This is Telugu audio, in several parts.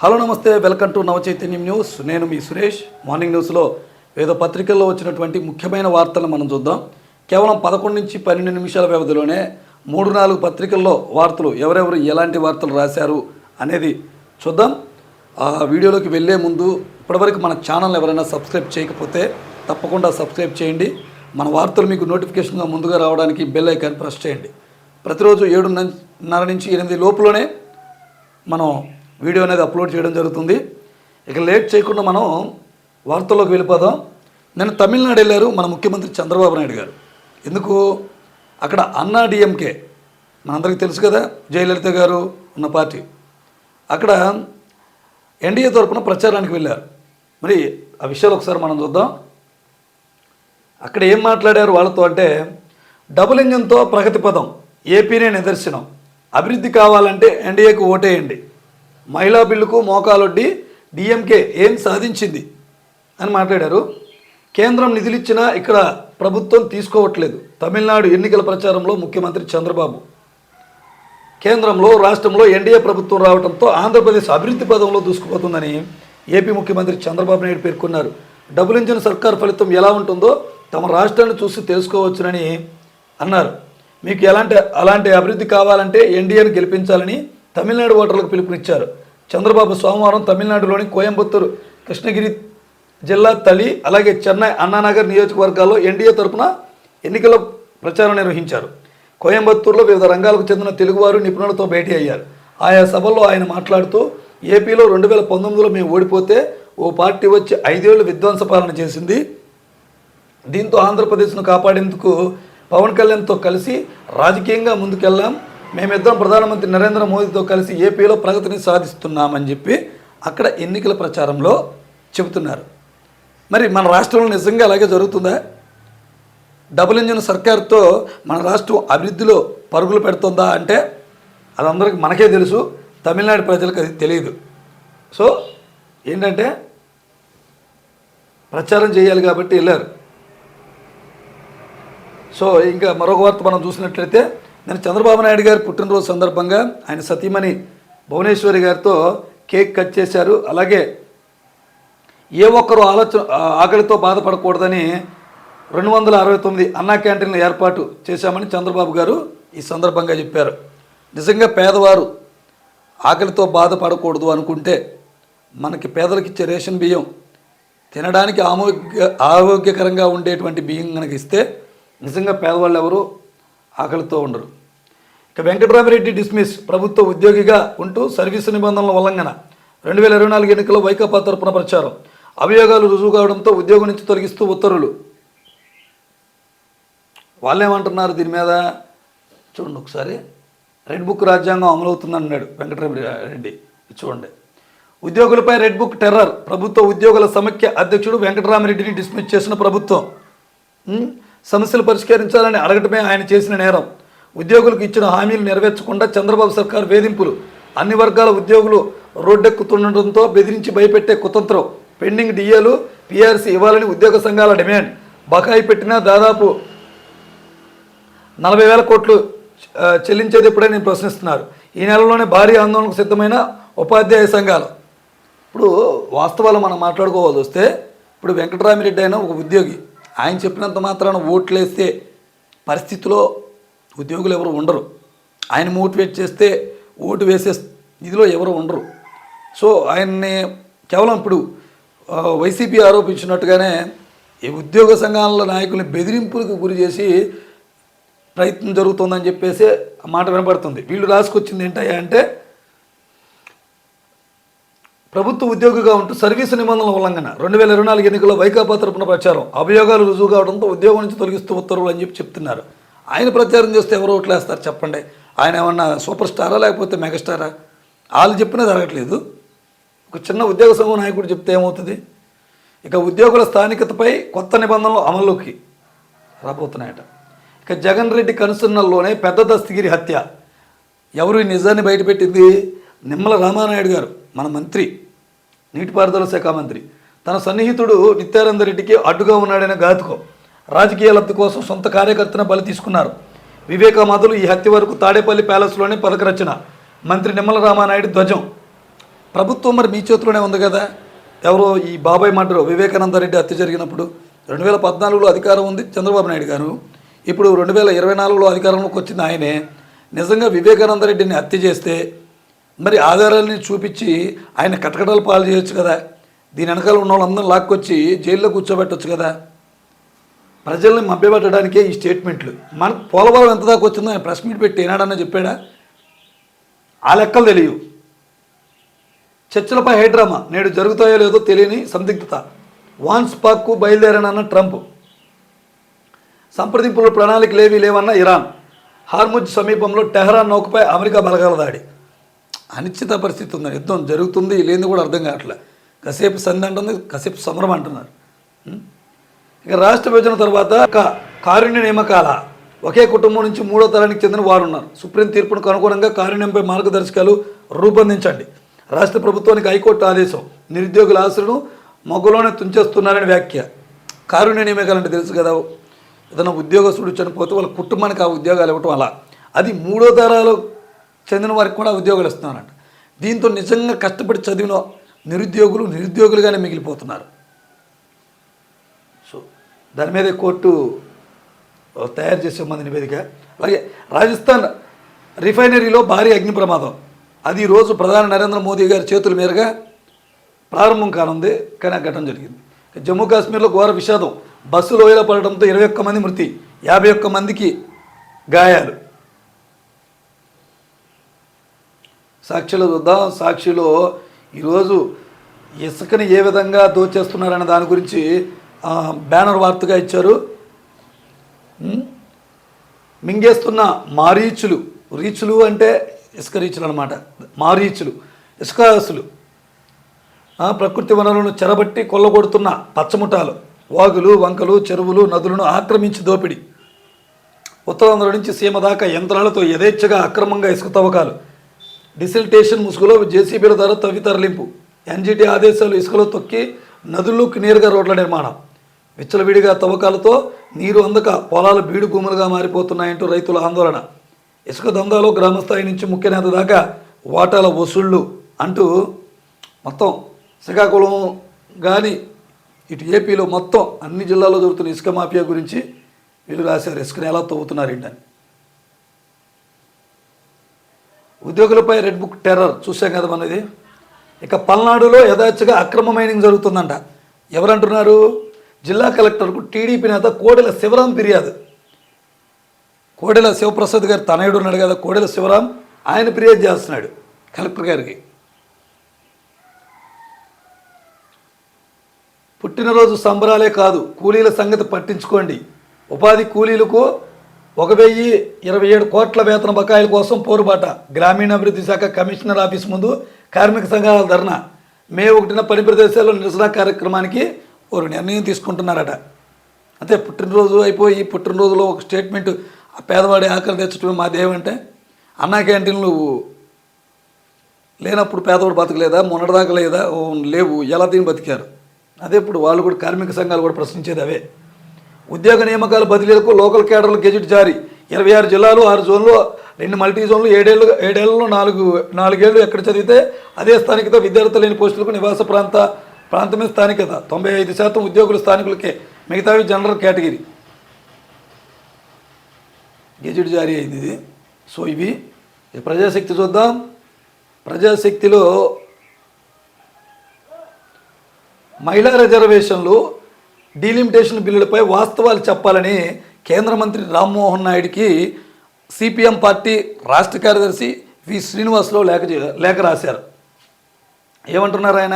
హలో నమస్తే, వెల్కమ్ టు నవచైతన్యం న్యూస్. నేను మీ సురేష్. మార్నింగ్ న్యూస్లో వివిధ పత్రికల్లో వచ్చినటువంటి ముఖ్యమైన వార్తలను మనం చూద్దాం. కేవలం 11 నుంచి 12 నిమిషాల వ్యవధిలోనే 3-4 పత్రికల్లో వార్తలు ఎవరెవరు ఎలాంటి వార్తలు రాశారు అనేది చూద్దాం. ఆ వీడియోలోకి వెళ్ళే ముందు ఇప్పటివరకు మన ఛానల్ ఎవరైనా సబ్స్క్రైబ్ చేయకపోతే తప్పకుండా సబ్స్క్రైబ్ చేయండి. మన వార్తలు మీకు నోటిఫికేషన్గా ముందుగా రావడానికి బెల్ ఐకాన్ ప్రెస్ చేయండి. ప్రతిరోజు 7:30 నుంచి 8 లోపులోనే మనం వీడియో అనేది అప్లోడ్ చేయడం జరుగుతుంది. ఇక లేట్ చేయకుండా మనం వార్తల్లోకి వెళ్ళిపోదాం. నేను తమిళనాడు వెళ్ళారు మన ముఖ్యమంత్రి చంద్రబాబు నాయుడు గారు. ఎందుకు? అక్కడ అన్నా డిఎంకే మనందరికీ తెలుసు కదా, జయలలిత గారు ఉన్న పార్టీ. అక్కడ ఎన్డీఏ తరఫున ప్రచారానికి వెళ్ళారు. మరి ఆ విషయాలు ఒకసారి మనం చూద్దాం. అక్కడ ఏం మాట్లాడారు వాళ్ళతో అంటే, డబుల్ ఇంజన్తో ప్రగతి పదం, ఏపీనే నిదర్శనం, అభివృద్ధి కావాలంటే ఎన్డీఏకు ఓటేయండి, మహిళా బిల్లుకు మోకాలొడ్డి, డిఎంకే ఏం సాధించింది అని మాట్లాడారు. కేంద్రం నిధులిచ్చినా ఇక్కడ ప్రభుత్వం తీసుకోవట్లేదు. తమిళనాడు ఎన్నికల ప్రచారంలో ముఖ్యమంత్రి చంద్రబాబు. కేంద్రంలో రాష్ట్రంలో ఎన్డీఏ ప్రభుత్వం రావడంతో ఆంధ్రప్రదేశ్ అభివృద్ధి పదంలో దూసుకుపోతుందని ఏపీ ముఖ్యమంత్రి చంద్రబాబు నాయుడు పేర్కొన్నారు. డబుల్ ఇంజిన్ సర్కార్ ఫలితం ఎలా ఉంటుందో తమ రాష్ట్రాన్ని చూసి తెలుసుకోవచ్చునని అన్నారు. మీకు అలాంటి అభివృద్ధి కావాలంటే ఎన్డీఏను గెలిపించాలని తమిళనాడు ఓటర్లకు పిలుపునిచ్చారు. చంద్రబాబు సోమవారం తమిళనాడులోని కోయంబత్తూరు, కృష్ణగిరి జిల్లా తళి, అలాగే చెన్నై అన్నానగర్ నియోజకవర్గాల్లో ఎన్డీఏ తరఫున ఎన్నికల ప్రచారం నిర్వహించారు. కోయంబత్తూరులో వివిధ రంగాలకు చెందిన తెలుగువారు నిపుణులతో భేటీ అయ్యారు. ఆయా సభల్లో ఆయన మాట్లాడుతూ, ఏపీలో 2019లో మేము ఓడిపోతే ఓ పార్టీ వచ్చి 5 ఏళ్లు విధ్వంస పాలన చేసింది. దీంతో ఆంధ్రప్రదేశ్ను కాపాడేందుకు పవన్ కళ్యాణ్తో కలిసి రాజకీయంగా ముందుకెళ్ళాం. మేమిద్దరం ప్రధానమంత్రి నరేంద్ర మోదీతో కలిసి ఏపీలో ప్రగతిని సాధిస్తున్నామని చెప్పి అక్కడ ఎన్నికల ప్రచారంలో చెబుతున్నారు. మరి మన రాష్ట్రంలో నిజంగా అలాగే జరుగుతుందా? డబుల్ ఇంజిన్ సర్కార్తో మన రాష్ట్రం అభివృద్ధిలో పరుగులు పెడుతుందా అంటే అది అందరికీ మనకే తెలుసు, తమిళనాడు ప్రజలకు అది తెలియదు. సో ఏంటంటే ప్రచారం చేయాలి కాబట్టి వెళ్ళారు. సో ఇంకా మరొక వార్త మనం చూసినట్లయితే, నేను చంద్రబాబు నాయుడు గారి పుట్టినరోజు సందర్భంగా ఆయన సతీమణి భువనేశ్వరి గారితో కేక్ కట్ చేశారు. అలాగే ఏ ఒక్కరూ ఆకలితో బాధపడకూడదని 269 అన్నా క్యాంటీన్లు ఏర్పాటు చేశామని చంద్రబాబు గారు ఈ సందర్భంగా చెప్పారు. నిజంగా పేదవారు ఆకలితో బాధపడకూడదు అనుకుంటే మనకి పేదలకు ఇచ్చే రేషన్ బియ్యం తినడానికి ఆరోగ్యకరంగా ఉండేటువంటి బియ్యం కనుక ఇస్తే నిజంగా పేదవాళ్ళు ఎవరు ఆకలితో ఉండరు. ఇక వెంకటరామిరెడ్డి డిస్మిస్, ప్రభుత్వ ఉద్యోగిగా ఉంటూ సర్వీసు నిబంధనల ఉల్లంఘన. 2024 ఎన్నికల్లో వైకాపా తరపున ప్రచారం. అభియోగాలు రుజువు కావడంతో ఉద్యోగం నుంచి తొలగిస్తూ ఉత్తర్వులు. వాళ్ళేమంటున్నారు దీని మీద చూడండి ఒకసారి. రెడ్ బుక్ రాజ్యాంగం అమలవుతుందన్నాడు వెంకటరామిరెడ్డి. చూడండి, ఉద్యోగులపై రెడ్ బుక్ టెర్రర్. ప్రభుత్వ ఉద్యోగుల సమైక్య అధ్యక్షుడు వెంకటరామిరెడ్డిని డిస్మిస్ చేసిన ప్రభుత్వం. సమస్యలు పరిష్కరించాలని అడగటమే ఆయన చేసిన నేరం. ఉద్యోగులకు ఇచ్చిన హామీలు నెరవేర్చకుండా చంద్రబాబు సర్కార్ వేధింపులు. అన్ని వర్గాల ఉద్యోగులు రోడ్డెక్కుతుండటంతో బెదిరించి భయపెట్టే కుతంత్రం. పెండింగ్ డిఏలు, పీఆర్సీ ఇవ్వాలని ఉద్యోగ సంఘాల డిమాండ్. బకాయి పెట్టినా దాదాపు 40,000 కోట్లు చెల్లించేది ఎప్పుడైనా నేను ప్రశ్నిస్తున్నారు. ఈ నెలలోనే భారీ ఆందోళనకు సిద్ధమైన ఉపాధ్యాయ సంఘాలు. ఇప్పుడు వాస్తవాలు మనం మాట్లాడుకోవాల్సి వస్తే, ఇప్పుడు వెంకటరామిరెడ్డి అయినా ఒక ఉద్యోగి. ఆయన చెప్పినంత మాత్రాన ఓట్లేస్తే పరిస్థితిలో ఉద్యోగులు ఎవరు ఉండరు. ఆయన మోటివేట్ చేస్తే ఓటు వేసే ఇదిలో ఎవరు ఉండరు. సో ఆయన్ని కేవలం ఇప్పుడు వైసీపీ ఆరోపించినట్టుగానే ఈ ఉద్యోగ సంఘాల నాయకుల్ని బెదిరింపులకు గురి చేసి ప్రయత్నం జరుగుతుందని చెప్పేసి ఆ మాట వినపడుతుంది. వీళ్ళు రాసుకొచ్చింది ఏంటయ్యా అంటే, ప్రభుత్వ ఉద్యోగిగా ఉంటూ సర్వీసు నిబంధనల ఉల్లంఘన. 2024 ఎన్నికల్లో వైకాపా తరపున ప్రచారం. అభియోగాలు రుజువు కావడంతో ఉద్యోగం నుంచి తొలగిస్తూ ఉత్తర్వులు అని చెప్పి చెప్తున్నారు. ఆయన ప్రచారం చేస్తే ఎవరు ఓట్లేస్తారు చెప్పండి? ఆయన ఏమన్నా సూపర్ స్టారా లేకపోతే మెగాస్టారా? వాళ్ళు చెప్పినా జరగట్లేదు. ఒక చిన్న ఉద్యోగ సంఘం నాయకుడు చెప్తే ఏమవుతుంది? ఇక ఉద్యోగుల స్థానికతపై కొత్త నిబంధనలు అమల్లోకి రాబోతున్నాయట. ఇక జగన్ రెడ్డి కనుసన్నల్లోనే పెద్ద దస్తగిరి హత్య. ఎవరు ఈ నిజాన్ని బయటపెట్టింది? నిమ్మల రామానాయుడు గారు, మన మంత్రి, నీటిపారుదల శాఖ మంత్రి. తన సన్నిహితుడు నిత్యానంద రెడ్డికి అడ్డుగా ఉన్నాడనే ఘాతుకం. రాజకీయ లబ్ధి కోసం సొంత కార్యకర్తను బలి తీసుకున్నారు. వివేక మొదలు ఈ హత్య వరకు తాడేపల్లి ప్యాలెస్లోనే పలకరచన. మంత్రి నిమ్మల రామానాయుడు ధ్వజం. ప్రభుత్వం మరి మీ చేతిలోనే ఉంది కదా. ఎవరో ఈ బాబాయ్ మర్డర్ వివేకానందరెడ్డి హత్య జరిగినప్పుడు 2014లో అధికారం ఉంది చంద్రబాబు నాయుడు గారు, ఇప్పుడు 2024లో అధికారంలోకి వచ్చింది ఆయనే. నిజంగా వివేకానందరెడ్డిని హత్య చేస్తే మరి ఆధారాలని చూపించి ఆయన కటకటాలు పాలు చేయొచ్చు కదా. దీని వెనకాల ఉన్న వాళ్ళందరూ లాక్కొచ్చి జైల్లో కూర్చోబెట్టచ్చు కదా. ప్రజల్ని మభ్యపెట్టడానికే ఈ స్టేట్మెంట్లు. మనకు పోలవరం ఎంత దాకా వచ్చిందో ఆయన ప్రెస్ మీట్ పెట్టి ఏనాడన్నా చెప్పాడా? ఆ లెక్కలు తెలియవు. చర్చలపై హైడ్రామా నేడు జరుగుతాయో లేదో తెలియని సందిగ్ధత. Vance పాక్కు బయలుదేరానన్న Trump. సంప్రదింపుల ప్రణాళికలు ఏవీ లేవన్న ఇరాన్. హార్ముజ్ సమీపంలో టెహరాన్ నౌకపై అమెరికా బలగాల దాడి. అనిశ్చిత పరిస్థితి ఉంది. యుద్ధం జరుగుతుంది, లేని కూడా అర్థం కావట్లే. కాసేపు సంధి అంటుంది, కాసేపు సమరం అంటున్నారు. ఇక రాష్ట్ర విభజన తర్వాత కారుణ్య నియామకాల ఒకే కుటుంబం నుంచి 3వ తరానికి చెందిన వారు ఉన్నారు. సుప్రీం తీర్పునకు అనుగుణంగా కారుణ్యంపై మార్గదర్శకాలు రూపొందించండి. రాష్ట్ర ప్రభుత్వానికి హైకోర్టు ఆదేశం. నిరుద్యోగుల ఆశలను మొగ్గలోనే తుంచేస్తున్నారని వ్యాఖ్య. కారుణ్య నియామకాలంటే తెలుసు కదా, ఏదైనా ఉద్యోగస్తుడు చనిపోతే వాళ్ళ కుటుంబానికి ఆ ఉద్యోగాలు ఇవ్వటం. అలా అది 3వ తరాలు చెందిన వారికి కూడా ఉద్యోగాలు ఇస్తున్నారంట. దీంతో నిజంగా కష్టపడి చదివిన నిరుద్యోగులుగానే మిగిలిపోతున్నారు. సో దాని మీద కోర్టు తయారు చేసే మంది నివేదిక. అలాగే రాజస్థాన్ రిఫైనరీలో భారీ అగ్ని ప్రమాదం. అది ఈరోజు ప్రధాని నరేంద్ర మోదీ గారి చేతుల మీదుగా ప్రారంభం కానుంది, కానీ ఆ ఘటన జరిగింది. జమ్మూ కాశ్మీర్లో ఘోర విషాదం. బస్సు లోయలో పడడంతో 21 మంది మృతి, 51 మందికి గాయాలు. సాక్షిలో చూద్దాం. సాక్షిలో ఈరోజు ఇసుకని ఏ విధంగా దోచేస్తున్నారనే దాని గురించి బ్యానర్ వార్తగా ఇచ్చారు. మింగేస్తున్న రీచులు అంటే ఇసుక రీచులు అనమాట. మారీచులు ఇసుకాసులు. ప్రకృతి వనరులను చెరబట్టి కొల్లగొడుతున్న పచ్చముఠాలు. వాగులు, వంకలు, చెరువులు, నదులను ఆక్రమించి దోపిడీ. ఉత్తరాంధ్ర నుంచి సీమ దాకా యంత్రాలతో యథేచ్ఛగా అక్రమంగా ఇసుక తవ్వకాలు. డిసిల్టేషన్ ముసుగులో జేసీబీల ద్వారా తవ్వి తరలింపు. ఎన్జీటీ ఆదేశాలు ఇసుకలో తొక్కి నదుల్లోకి నేరుగా రోడ్ల నిర్మాణం. విచ్చలవిడిగా తవ్వకాలతో నీరు అందక పొలాలు బీడు భూములుగా మారిపోతున్నాయంటూ రైతుల ఆందోళన. ఇసుక దందాలో గ్రామస్థాయి నుంచి ముఖ్య నేత దాకా వాటాల వసూళ్లు అంటూ మొత్తం శ్రీకాకుళం కానీ ఇటు ఏపీలో మొత్తం అన్ని జిల్లాల్లో జరుగుతున్న ఇసుక మాఫియా గురించి వీళ్ళు రాశారు. ఇసుకని ఎలా తవ్వుతున్నారు ఏంటని. ఉద్యోగులపై రెడ్ బుక్ టెర్రర్ చూసాం కదా మనది. ఇక పల్నాడులో యథాచ్ఛగా అక్రమ మైనింగ్ జరుగుతుందంట. ఎవరంటున్నారు? జిల్లా కలెక్టర్కు టీడీపీ నేత కోడెల శివరాం ఫిర్యాదు. కోడెల శివప్రసాద్ గారు తనయుడు ఉన్నాడు కదా, కోడెల శివరాం, ఆయన ఫిర్యాదు చేస్తున్నాడు కలెక్టర్ గారికి. పుట్టినరోజు సంబరాలే కాదు, కూలీల సంగతి పట్టించుకోండి. ఉపాధి కూలీలకు 1027 కోట్ల వేతన బకాయిల కోసం పోరుబాట. గ్రామీణాభివృద్ధి శాఖ కమిషనర్ ఆఫీస్ ముందు కార్మిక సంఘాల ధర్నా. మే 1న పని ప్రదేశాల్లో నిరసన కార్యక్రమానికి ఒక నిర్ణయం తీసుకుంటున్నారట. అంటే పుట్టినరోజు అయిపోయి పుట్టినరోజులో ఒక స్టేట్మెంట్, ఆ పేదవాడి ఆకలి తెచ్చటమే మా దేవంటే. అన్నా క్యాంటీన్లు లేనప్పుడు పేదవాడు బతకలేదా? మొన్నటిదాకా లేదా? లేవు, ఎలా దీన్ని బతికారు? అదే ఇప్పుడు వాళ్ళు కూడా కార్మిక సంఘాలు కూడా ప్రశ్నించేది అవే. ఉద్యోగ నియామకాల బదిలీలకు లోకల్ కేడర్లు గెజిట్ జారీ. 26 జిల్లాలు, 6 జోన్లు, 2 మల్టీ జోన్లు, 7 ఏళ్లలో 4 ఏళ్ళు ఎక్కడ చదివితే అదే స్థానికత. విద్యార్థులు లేని పోస్టులకు నివాస ప్రాంతమే స్థానికత. 95% ఉద్యోగులు స్థానికులకే, మిగతావి జనరల్ కేటగిరీ. గెజిట్ జారీ అయింది ఇది. సో ఇవి ప్రజాశక్తి చూద్దాం. ప్రజాశక్తిలో మహిళా రిజర్వేషన్లు, డీలిమిటేషన్ బిల్లులపై వాస్తవాలు చెప్పాలని కేంద్ర మంత్రి రామ్మోహన్ నాయుడికి సిపిఎం పార్టీ రాష్ట్ర కార్యదర్శి వి శ్రీనివాసరావు లేఖ రాశారు. ఏమంటున్నారు ఆయన?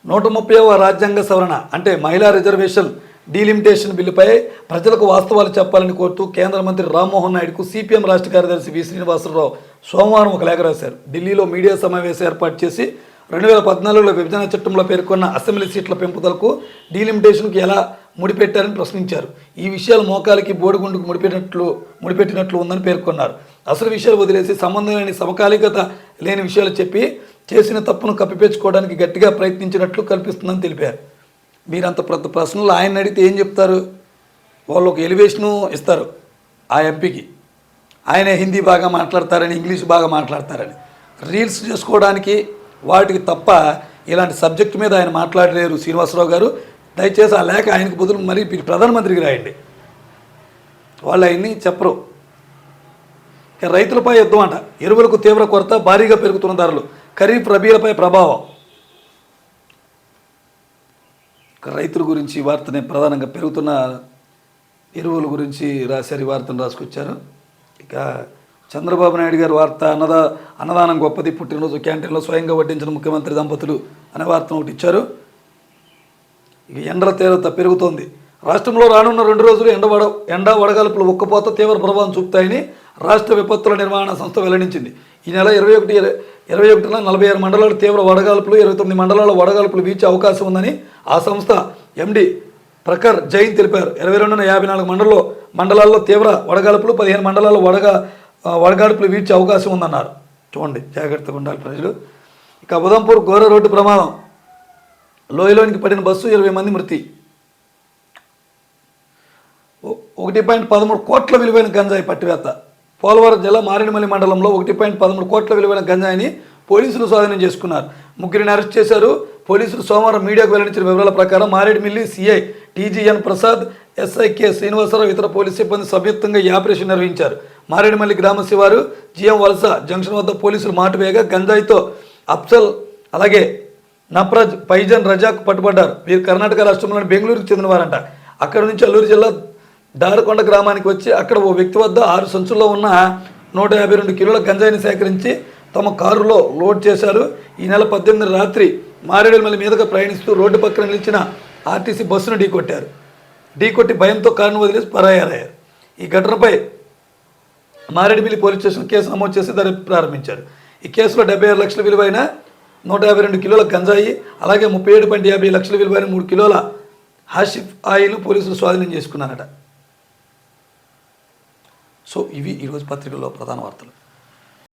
130వ రాజ్యాంగ సవరణ అంటే మహిళా రిజర్వేషన్ డీలిమిటేషన్ బిల్లుపై ప్రజలకు వాస్తవాలు చెప్పాలని కోరుతూ కేంద్ర మంత్రి రామ్మోహన్ నాయుడుకు సిపిఎం రాష్ట్ర కార్యదర్శి వి శ్రీనివాసరావు సోమవారం ఒక లేఖ రాశారు. ఢిల్లీలో మీడియా సమావేశం ఏర్పాటు చేసి 2014లో విభజన చట్టంలో పేర్కొన్న అసెంబ్లీ సీట్ల పెంపుదలకు డీలిమిటేషన్కు ఎలా ముడిపెట్టారని ప్రశ్నించారు. ఈ విషయాలు మోకాలికి బోడిగుండుకు ముడిపెట్టినట్లు ఉందని పేర్కొన్నారు. అసలు విషయాలు వదిలేసి సంబంధం లేని, సమకాలికత లేని విషయాలు చెప్పి చేసిన తప్పును కప్పిపెచ్చుకోవడానికి గట్టిగా ప్రయత్నించినట్లు కల్పిస్తుందని తెలిపారు. మీరంత పెద్ద ప్రశ్నలు ఆయన అడిగితే ఏం చెప్తారు? వాళ్ళు ఒక ఎలివేషను ఇస్తారు ఆ ఎంపీకి. ఆయన హిందీ బాగా మాట్లాడతారని, ఇంగ్లీష్ బాగా మాట్లాడతారని. రీల్స్ చేసుకోవడానికి వాటికి తప్ప ఇలాంటి సబ్జెక్ట్ మీద ఆయన మాట్లాడలేరు శ్రీనివాసరావు గారు. దయచేసి ఆ లేఖ ఆయనకు బదులు మరి ప్రధానమంత్రికి రాయండి, వాళ్ళు ఆయన్ని చెప్పరు. ఇక రైతులపై యుద్ధం అంట. ఎరువులకు తీవ్ర కొరత, భారీగా పెరుగుతున్న ధరలు, ఖరీఫ్ రబీలపై ప్రభావం. రైతుల గురించి వార్తనే ప్రధానంగా పెరుగుతున్న ఎరువుల గురించి రాశారు, ఈ వార్తను రాసుకొచ్చారు. ఇక చంద్రబాబు నాయుడు గారి వార్త, అన్నదానం గొప్పది, పుట్టినరోజు క్యాంటీన్లో స్వయంగా వడ్డించిన ముఖ్యమంత్రి దంపతులు అనే వార్తను ఒకటి ఇచ్చారు. ఇక ఎండల తీవ్రత పెరుగుతోంది. రాష్ట్రంలో రానున్న 2 రోజులు ఎండ వడగాల్పులు ఉక్కపోత తీవ్ర ప్రభావం చూపుతాయని రాష్ట్ర విపత్తుల నిర్వహణ సంస్థ వెల్లడించింది. ఈ నెల 21న 46 మండలాలు తీవ్ర వడగాల్పులు, 29 మండలాల వడగాల్పులు వీచే అవకాశం ఉందని ఆ సంస్థ ఎండి ప్రఖర్ జైన్ తెలిపారు. 22న 54 మండలాల్లో తీవ్ర వడగాల్పులు, 15 మండలాల్లో వడగాల్పులు వీచే అవకాశం ఉందన్నారు. చూడండి, జాగ్రత్తగా ఉండాలి ప్రజలు. ఇక ఉదంపూర్ ఘోర రోడ్డు ప్రమాదం, లోయలోనికి పడిన బస్సు 20 మంది మృతి. 1.13 కోట్ల విలువైన గంజాయి పట్టివేత. పోలవరం జిల్లా మారేడుమల్లి మండలంలో 1.13 కోట్ల విలువైన గంజాయిని పోలీసులు స్వాధీనం చేసుకున్నారు. 3 అరెస్ట్ చేశారు. పోలీసులు సోమవారం మీడియాకు వెల్లడించిన వివరాల ప్రకారం మారేడుమిల్లి సిఐ టీజీఎన్ ప్రసాద్, ఎస్ఐకే శ్రీనివాసరావు, ఇతర పోలీసు సిబ్బంది సంయుక్తంగా ఈ ఆపరేషన్ నిర్వహించారు. మారేడుమల్లి గ్రామ శివారు జిఎం వలస జంక్షన్ వద్ద పోలీసులు మాటువేగా గంజాయితో అఫ్జల్, అలాగే నప్రాజ్, పైజన్, రజాక్ పట్టుబడ్డారు. వీరు కర్ణాటక రాష్ట్రంలోని బెంగళూరుకు చెందినవారంట. అక్కడి నుంచి అల్లూరు జిల్లా దారకొండ గ్రామానికి వచ్చి అక్కడ ఓ వ్యక్తి వద్ద 6 సంచుల్లో ఉన్న 152 కిలోల గంజాయిని సేకరించి తమ కారులో లోడ్ చేశారు. ఈ నెల 18 రాత్రి మారేడుమల్లి మీదుగా ప్రయాణిస్తూ రోడ్డు పక్కన నిలిచిన ఆర్టీసీ బస్సును ఢీకొట్టి భయంతో కారును వదిలేసి పరారయ్యారు. ఈ ఘటనపై మారేడుమిల్లి పోలీస్ స్టేషన్ కేసు నమోదు చేసి దర్యాప్తు ప్రారంభించారు. ఈ కేసులో 76 లక్షల విలువైన 152 కిలోల గంజాయి, అలాగే 37.50 లక్షల విలువైన 3 కిలోల హాషిఫ్ ఆయిల్ పోలీసులు స్వాధీనం చేసుకున్నారట. సో ఇవి ఈరోజు పత్రికల్లో ప్రధాన వార్తలు.